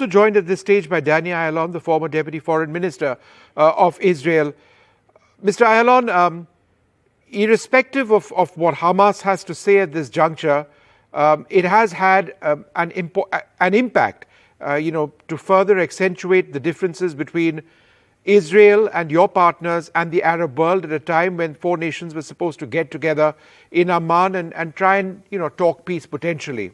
Also joined at this stage by Danny Ayalon, the former Deputy Foreign Minister of Israel. Mr. Ayalon, irrespective of what Hamas has to say at this juncture, it has had an impact, to further accentuate the differences between Israel and your partners and the Arab world at a time when four nations were supposed to get together in Amman and try and, talk peace potentially.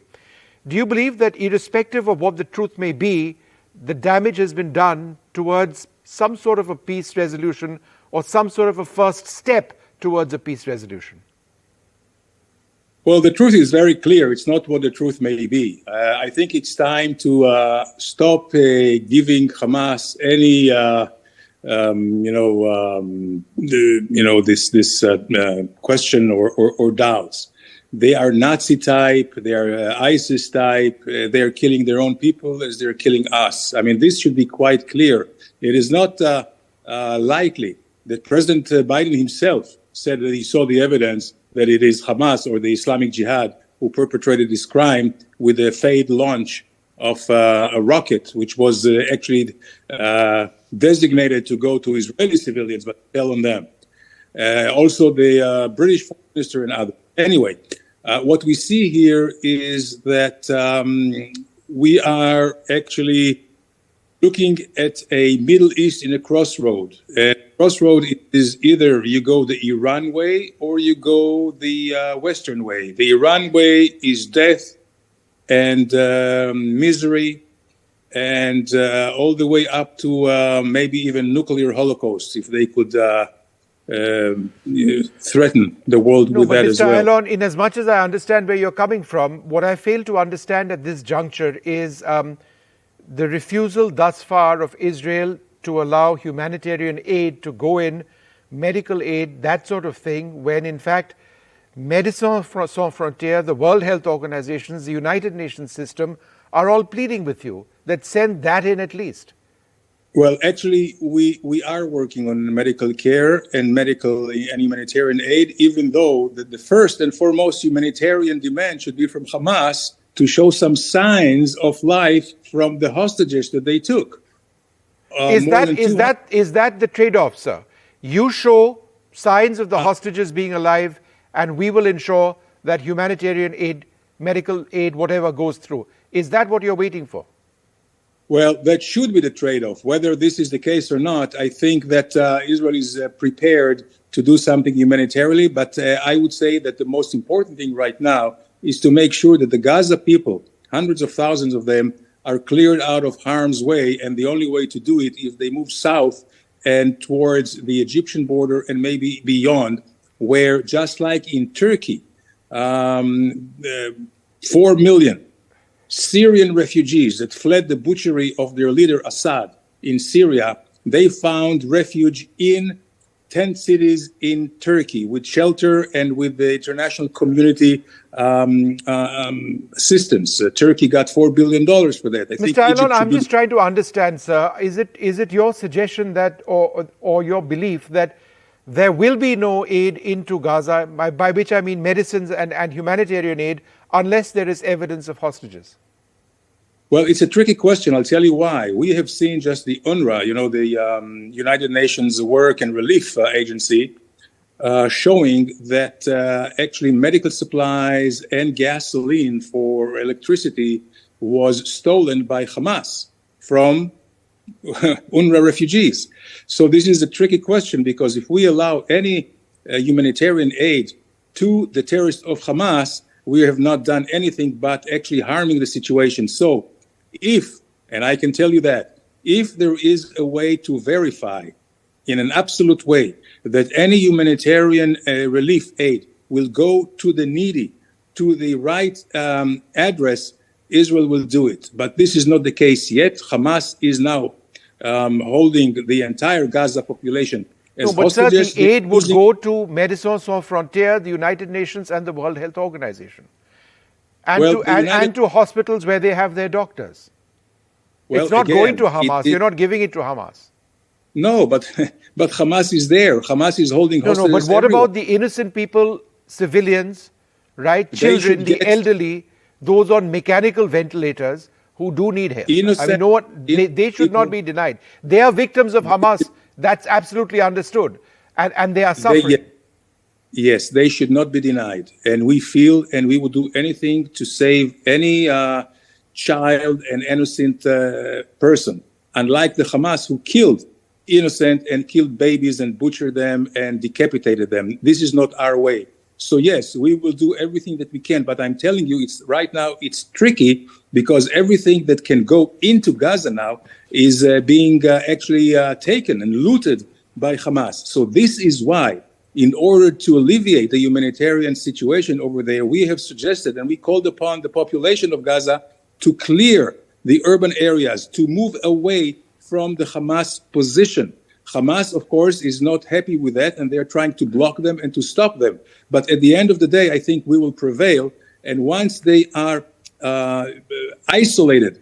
Do you believe that irrespective of what the truth may be, the damage has been done towards some sort of a peace resolution or some sort of a first step towards a peace resolution? Well, the truth is very clear. It's not what the truth may be. I think it's time to stop giving Hamas any, this question or doubts. They are Nazi type. They are ISIS type. They are killing their own people as they're killing us. I mean, this should be quite clear. It is not likely that President Biden himself said that he saw the evidence that it is Hamas or the Islamic Jihad who perpetrated this crime with a failed launch of a rocket, which was actually designated to go to Israeli civilians, but fell on them. Also, the British Foreign Minister and others. Anyway, what we see here is that we are actually looking at a Middle East in a crossroad. Crossroad is either you go the Iran way or you go the Western way. The Iran way is death and misery and all the way up to maybe even nuclear holocaust if they could threaten the world with that as well. Mr. Ayalon, in as much as I understand where you're coming from, what I fail to understand at this juncture is the refusal thus far of Israel to allow humanitarian aid to go in, medical aid, that sort of thing, when in fact Médecins Sans Frontières, the World Health Organizations, the United Nations system are all pleading with you that send that in at least. Well, actually, we are working on medical care and medical and humanitarian aid, even though the first and foremost humanitarian demand should be from Hamas to show some signs of life from the hostages that they took. Is that the trade-off, sir? You show signs of the hostages being alive, and we will ensure that humanitarian aid, medical aid, whatever goes through. Is that what you're waiting for? Well, that should be the trade-off. Whether this is the case or not, I think that Israel is prepared to do something humanitarily. But I would say that the most important thing right now is to make sure that the Gaza people, hundreds of thousands of them, are cleared out of harm's way. And the only way to do it is they move south and towards the Egyptian border and maybe beyond, where just like in Turkey, 4 million Syrian refugees that fled the butchery of their leader Assad in Syria, they found refuge in 10 cities in Turkey with shelter and with the international community assistance. Turkey got $4 billion for that. Mr. Ayalon, I'm just trying to understand, sir. Is it your suggestion that, or your belief that there will be no aid into Gaza, by which I mean medicines and humanitarian aid, unless there is evidence of hostages? Well, it's a tricky question. I'll tell you why. We have seen just the UNRWA, the United Nations Work and Relief Agency, showing that actually medical supplies and gasoline for electricity was stolen by Hamas from UNRWA refugees. So this is a tricky question, because if we allow any humanitarian aid to the terrorists of Hamas, we have not done anything but actually harming the situation. So if, and I can tell you that, if there is a way to verify in an absolute way that any humanitarian relief aid will go to the needy, to the right address, Israel will do it. But this is not the case yet. Hamas is now holding the entire Gaza population as hostages. Sir, the aid would go to Médecins Sans Frontières, the United Nations and the World Health Organization. And to hospitals where they have their doctors. Well, it's not going to Hamas. You're not giving it to Hamas. No, but Hamas is there. Hamas is holding hostages. No, but what about the innocent people, civilians, right? Children, the elderly, those on mechanical ventilators who do need help. Innocent, I mean, no one, they should not be denied. They are victims of Hamas. That's absolutely understood. And they are suffering. Yes, they should not be denied. And we feel and we will do anything to save any child and innocent person, unlike the Hamas who killed innocent and killed babies and butchered them and decapitated them. This is not our way. So yes, we will do everything that we can, but I'm telling you, it's right now it's tricky because everything that can go into Gaza now is being actually taken and looted by Hamas. So this is why, in order to alleviate the humanitarian situation over there, we have suggested and we called upon the population of Gaza to clear the urban areas, to move away from the Hamas position. Hamas, of course, is not happy with that, and they're trying to block them and to stop them. But at the end of the day, I think we will prevail. And once they are isolated,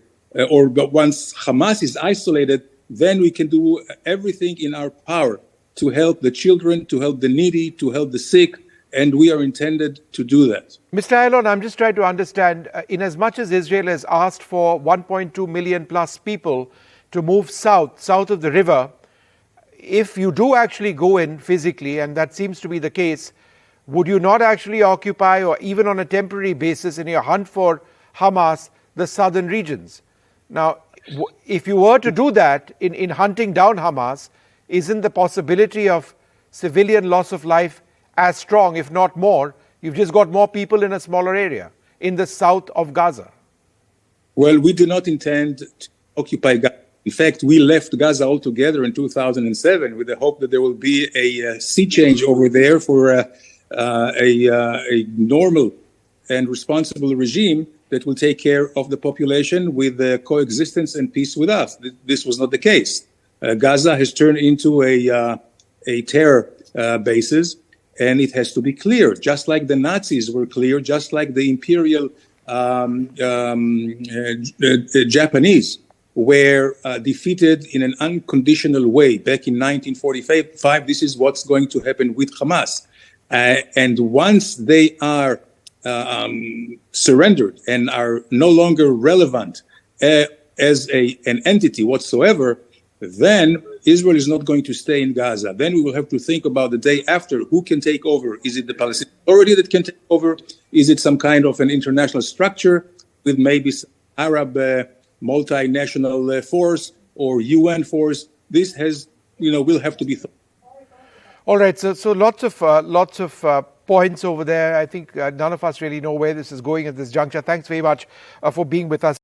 or once Hamas is isolated, then we can do everything in our power to help the children, to help the needy, to help the sick, and we are intended to do that. Mr. Ayalon, I'm just trying to understand, in as much as Israel has asked for 1.2 million plus people to move south of the river, if you do actually go in physically, and that seems to be the case, would you not actually occupy, or even on a temporary basis in your hunt for Hamas, the southern regions? Now, if you were to do that in hunting down Hamas, isn't the possibility of civilian loss of life as strong, if not more? You've just got more people in a smaller area in the south of Gaza. Well, we do not intend to occupy Gaza. In fact, we left Gaza altogether in 2007 with the hope that there will be a sea change over there for a normal and responsible regime that will take care of the population with coexistence and peace with us. This was not the case. Gaza has turned into a terror basis, and it has to be clear, just like the Nazis were clear, just like the imperial Japanese were defeated in an unconditional way back in 1945. This is what's going to happen with Hamas. And once they are surrendered and are no longer relevant as an entity whatsoever, then Israel is not going to stay in Gaza. Then we will have to think about the day after. Who can take over? Is it the Palestinian Authority that can take over? Is it some kind of an international structure with maybe some Arab multinational force or UN force? This has, will have to be thought. All right, so lots of points over there. I think none of us really know where this is going at this juncture. Thanks very much for being with us.